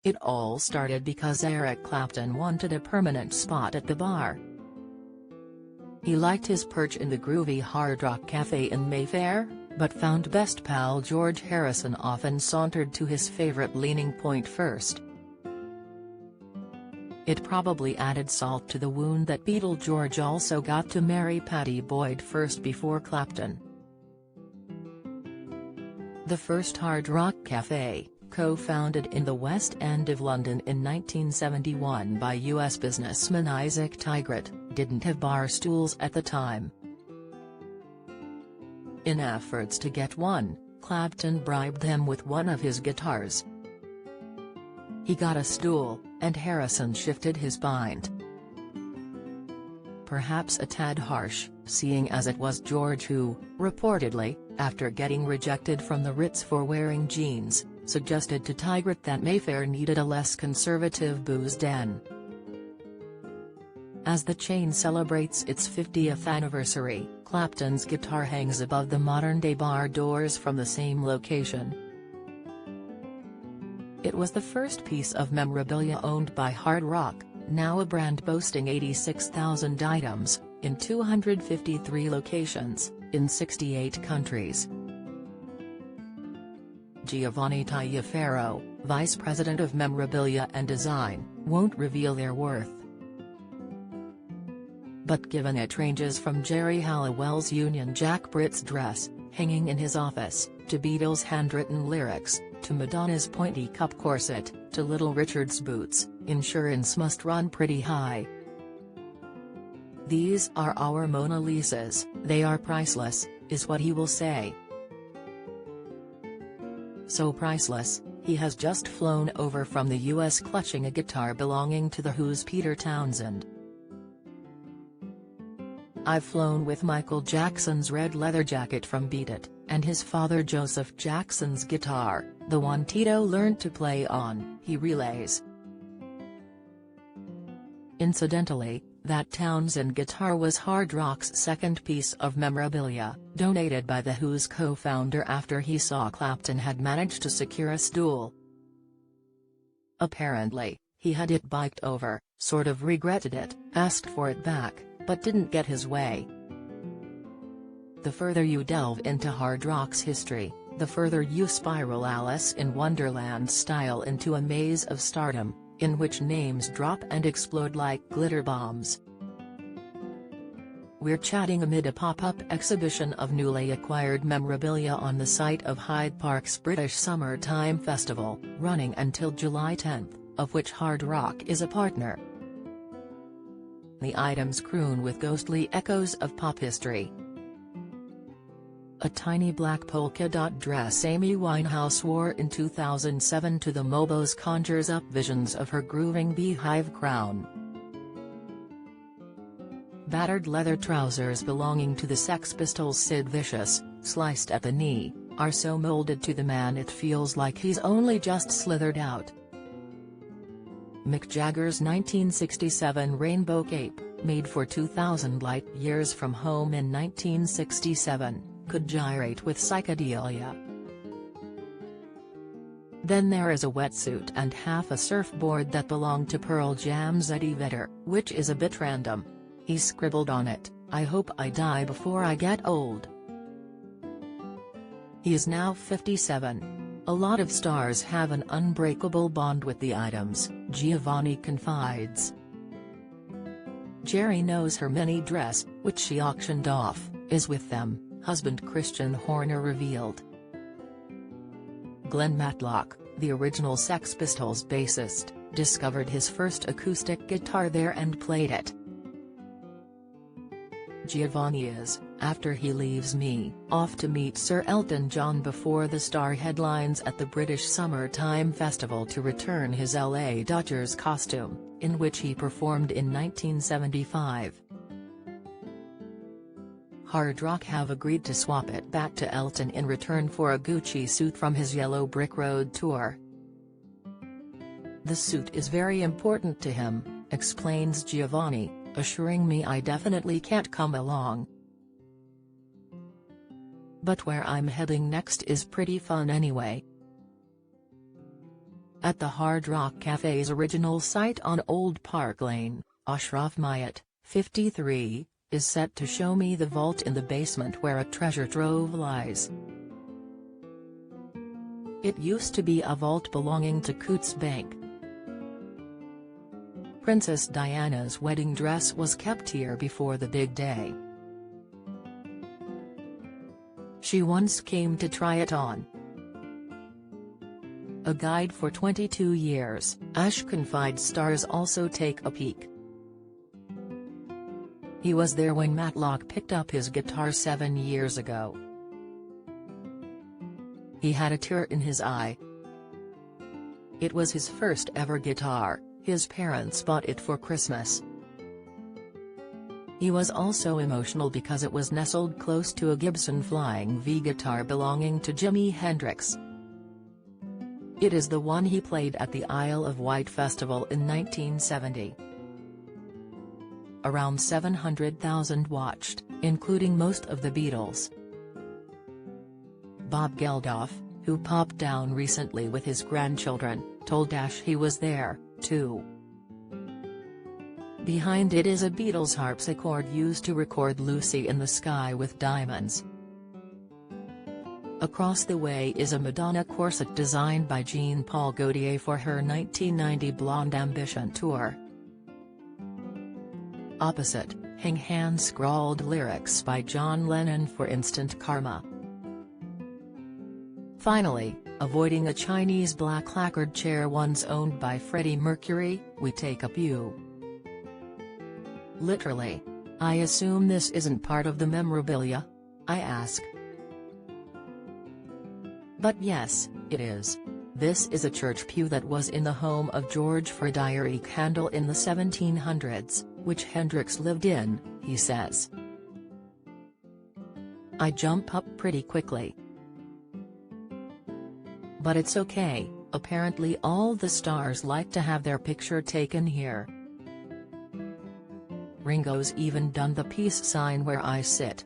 It all started because Eric Clapton wanted a permanent spot at the bar. He liked his perch in the groovy Hard Rock Cafe in Mayfair, but found best pal George Harrison often sauntered to his favorite Leaning Point first. It probably added salt to the wound that Beatle George also got to marry Pattie Boyd first before Clapton. The first Hard Rock Cafe, co-founded in the West End of London in 1971 by US businessman Isaac Tigrat, didn't have bar stools at the time. In efforts to get one, Clapton bribed him with one of his guitars. He got a stool, and Harrison shifted his bind. Perhaps a tad harsh, seeing as it was George who, reportedly, after getting rejected from the Ritz for wearing jeans, suggested to Tigrat that Mayfair needed a less conservative booze den. As the chain celebrates its 50th anniversary, Clapton's guitar hangs above the modern-day bar doors from the same location. It was the first piece of memorabilia owned by Hard Rock, now a brand boasting 86,000 items, in 253 locations, in 68 countries. Giovanni Taliaferro, vice president of memorabilia and design, won't reveal their worth. But given it ranges from Jerry Halliwell's Union Jack Britt's dress, hanging in his office, to Beatles' handwritten lyrics, to Madonna's pointy cup corset, to Little Richard's boots, insurance must run pretty high. "These are our Mona Lisas, they are priceless," is what he will say. So priceless, he has just flown over from the US clutching a guitar belonging to The Who's Peter Townsend. "I've flown with Michael Jackson's red leather jacket from Beat It, and his father Joseph Jackson's guitar, the one Tito learned to play on," he relays. Incidentally, that Townsend guitar was Hard Rock's second piece of memorabilia, donated by The Who's co-founder after he saw Clapton had managed to secure a stool. Apparently, he had it biked over, sort of regretted it, asked for it back, but didn't get his way. The further you delve into Hard Rock's history, the further you spiral Alice in Wonderland style into a maze of stardom, in which names drop and explode like glitter bombs. We're chatting amid a pop-up exhibition of newly acquired memorabilia on the site of Hyde Park's British Summertime Festival, running until July 10, of which Hard Rock is a partner. The items croon with ghostly echoes of pop history. A tiny black polka dot dress Amy Winehouse wore in 2007 to the Mobos conjures up visions of her grooving beehive crown. Battered leather trousers belonging to the Sex Pistols' Sid Vicious, sliced at the knee, are so molded to the man it feels like he's only just slithered out. Mick Jagger's 1967 rainbow cape, made for 2,000 light years from home in 1967, could gyrate with psychedelia. Then there is a wetsuit and half a surfboard that belonged to Pearl Jam's Eddie Vedder, which is a bit random. He scribbled on it, "I hope I die before I get old." He is now 57. A lot of stars have an unbreakable bond with the items, Giovanni confides. Jerry knows her mini dress, which she auctioned off, is with them, husband Christian Horner revealed. Glenn Matlock, the original Sex Pistols bassist, discovered his first acoustic guitar there and played it. Giovanni is, after he leaves me, off to meet Sir Elton John before the star headlines at the British Summertime Festival to return his LA Dodgers costume, in which he performed in 1975. Hard Rock have agreed to swap it back to Elton in return for a Gucci suit from his Yellow Brick Road tour. "The suit is very important to him," explains Giovanni, assuring me I definitely can't come along. "But where I'm heading next is pretty fun anyway." At the Hard Rock Cafe's original site on Old Park Lane, Ashraf Mayat, 53, is set to show me the vault in the basement where a treasure trove lies. It used to be a vault belonging to Coutts Bank. Princess Diana's wedding dress was kept here before the big day. She once came to try it on. A guide for 22 years, Ashkenfide stars also take a peek. He was there when Matlock picked up his guitar 7 years ago. He had a tear in his eye. It was his first ever guitar, his parents bought it for Christmas. He was also emotional because it was nestled close to a Gibson Flying V guitar belonging to Jimi Hendrix. It is the one he played at the Isle of Wight Festival in 1970. Around 700,000 watched, including most of the Beatles. Bob Geldof, who popped down recently with his grandchildren, told Ash he was there, too. Behind it is a Beatles harpsichord used to record Lucy in the Sky with Diamonds. Across the way is a Madonna corset designed by Jean-Paul Gaultier for her 1990 Blonde Ambition tour. Opposite, hang hand-scrawled lyrics by John Lennon for Instant Karma. Finally, avoiding a Chinese black lacquered chair once owned by Freddie Mercury, we take a pew. Literally. I assume this isn't part of the memorabilia? I ask. But yes, it is. This is a church pew that was in the home of George Frederick Handel in the 1700s, which Hendrix lived in, he says. I jump up pretty quickly. But it's okay, apparently all the stars like to have their picture taken here. Ringo's even done the peace sign where I sit.